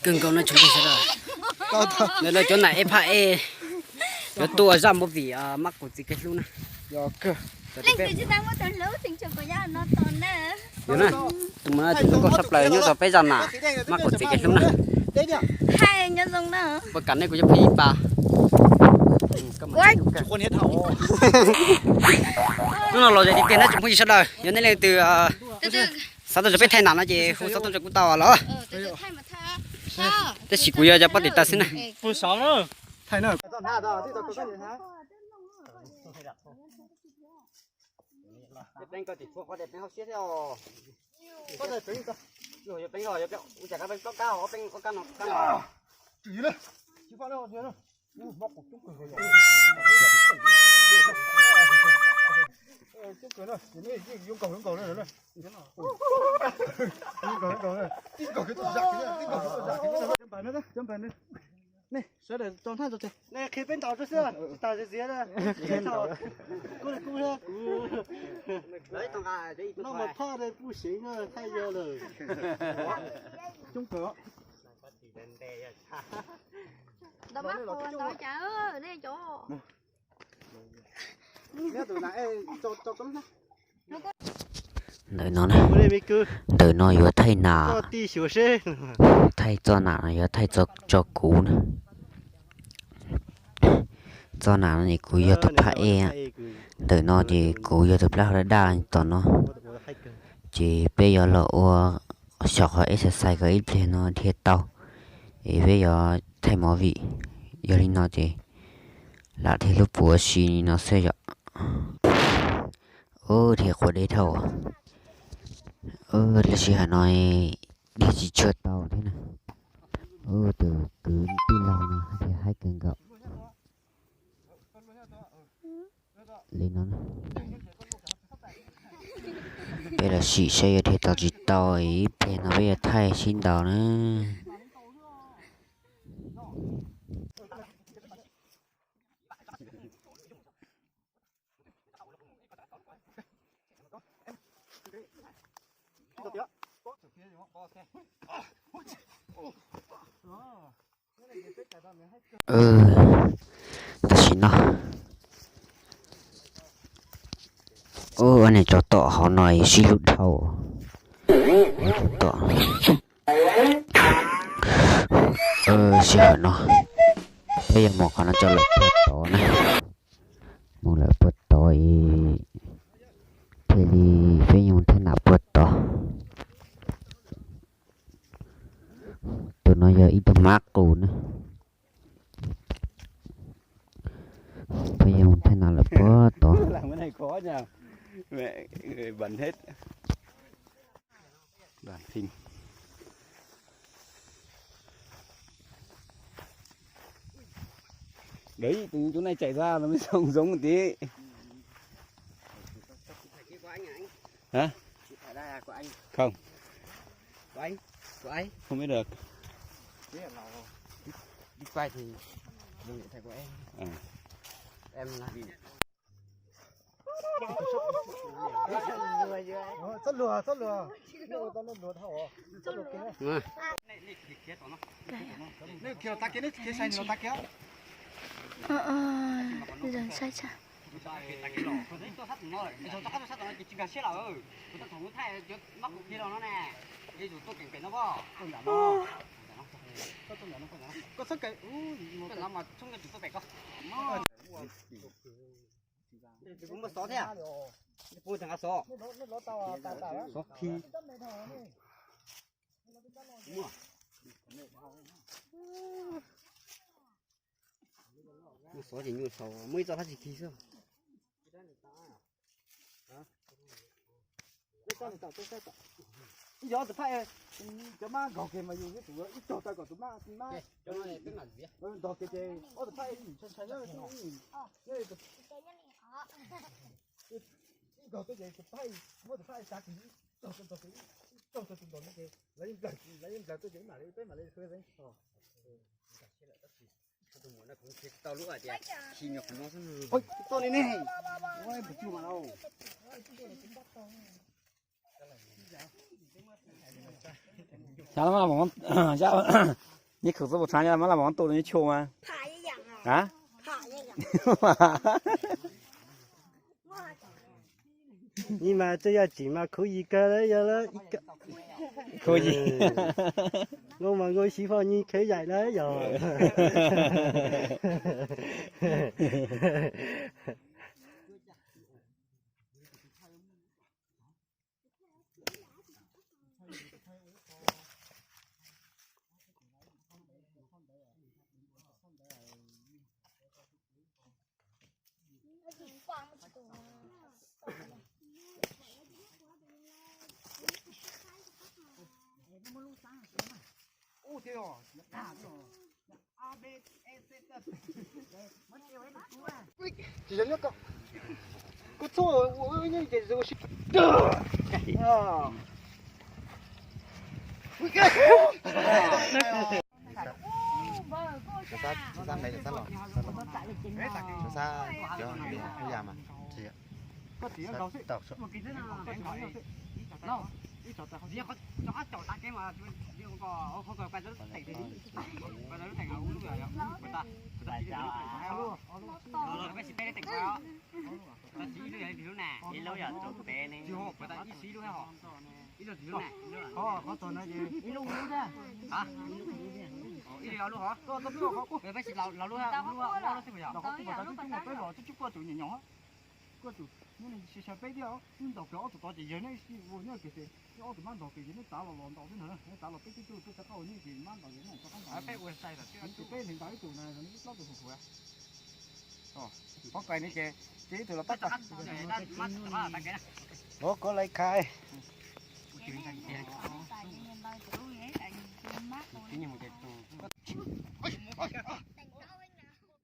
cưng con nó chúng tôi sẽ rồi nên là chỗ này em phải cho tôi ra một vị mắc của gì cái luôn này giờ cơ lên cái gì đang có tận lũ tình trường của nhà nó tận nè đúng này tụi mình chúng tôi sắp lại như là phải dần à mắc của gì cái luôn này hai nhân dùng nữa bữa cảnh này của cho phi bà con hết hậu nó là gì cái nó chúng tôi sẽ đời cho nên là từ từ từ sao tôi phải thay nào nó chị không sao tôi cũng tao à từ từ thay mà tha cái xịt của giờ bắt để ta xin này bữa sáu nữa thay nữa bên có thì thuộc có đẹp bên học xíu theo có thể tính cơ rồi bên rồi bên chả các bên có cao có bên có căn nó chỉ đấy chỉ phải đâu nữa bóc một chút cười rồi chút cười nữa cái này dùng cầu nữa nữa dùng cầu nữa tin cầu cái giặc cái chấm bài nữa đấy chấm bài nữa này sẽ để trong thay rồi thế này khi bên tàu cho xưa tàu sẽ dễ đây tàu cú đấy tao à đấy nó mà pha đây不行啊太热了中国 tao bắt con tao chở đây chỗ đợi nó này đợi nó vừa thay nào thay cho nào vừa thay cho cũ nữa cho nào này cũ vừa tập phải e đợi nó thì cũ vừa tập lao ra đa toàn nó chỉ bây giờ là ô sọc hỏi exercise cái ít nó thiệt tao thì bây giờ thay mỏ vị giờ đi nó thì là thì lúc bữa xí nó sẽ giờ thì của đấy thầu là chỉ Hà Nội đi chỉ chơi tàu thế này từ cứ đi lâu nè thì hai cần gặp lên nó bây giờ xỉ xe thì tàu chỉ tàu ấy bây nó bây giờ thay xin tàu nữa ta xin nó anh này cho tọ họ nói xí lụt đầu tọ xí hỏi nó bây giờ một nó cho lại bớt tọ này một lại bớt tọ thì bây giờ thế nào bớt tọ tụi nó giờ ít mắc cù nữa bây giờ thế nào là bớt tọ làm cái này khó nha mẹ người bẩn hết đoàn phim đấy từ chỗ này chạy ra nó mới trông giống một tí hả không của anh không biết được đi quay thì đừng thầy của em em là rất lừa tao nó lừa thầu này kiểu ta cái sai nó ta kéo dần sai cha có sức cái cái nó mà trong cái tụi tôi có thì cũng có số thế à vui thằng số số khi mua số thì nhiều số mới cho它chỉ khi sao giờ thì phải cho má gọt cái mà dùng cái tủ ít cho tay của tụi má cho nó này cái là gì gọt cái gì ở thì phải chân nhớ cái gọt cái gì thì phải mỗi thì phải sạc cái cho tụi nó cái lấy cái tôi chỉ mà lấy khơi đấy nó cũng chết tao lúc à chị khi nhọc nó ôi to này này ôi bị chua mà đâu 啥他妈往下，你口子不穿下，妈的往兜里敲吗？爬一样啊，啊？爬一样。你嘛这要紧嘛，可以个有了一个。可以。我問我媳婦你企日啦又。哦对哦，啊对哦。A B E C D。只人那个，我错，我那点子我是。啊。Sa này là sa lò. Sa cho biển khu nhà mà. Có tiếng đâu chứ? Một cái thế nào? Đâu? Chỉ có cho hết chỗ ta cái mà không có quay rất thành thế. Quay rất thành ấu lúc rồi. Người ta chỉ được rồi cái xí bé thành quá. Ta xí được thì lúc nào? Đi lâu giờ tụi bé này. Chưa người ta xí được họ. Ít được thì lúc nào? Có tuần này gì? Ít lúc nữa ra. Hả? Ít lâu luôn hả? Tôi biết họ có. Phải xí lâu luôn ha. Lâu nó thế bây giờ. Nó có cái chúng một cái lò chút qua tụi nhỏ. Qua tụi nhưng mà xe xe bé đi ó, nhưng đầu kéo tụi tao chỉ nhớ này xí vô nhớ cái gì, cái tụi mang đầu cái gì nó trả vào lòn đầu thế nữa, nó trả vào bé cái tụi cái câu như thì mang đầu như này cho con. Bé quên sai rồi, tụi bé hiện tại tụi này nó lót tụi phụ à. Có cây này kìa, chỉ tụi nó tắt rồi. Có lấy khai.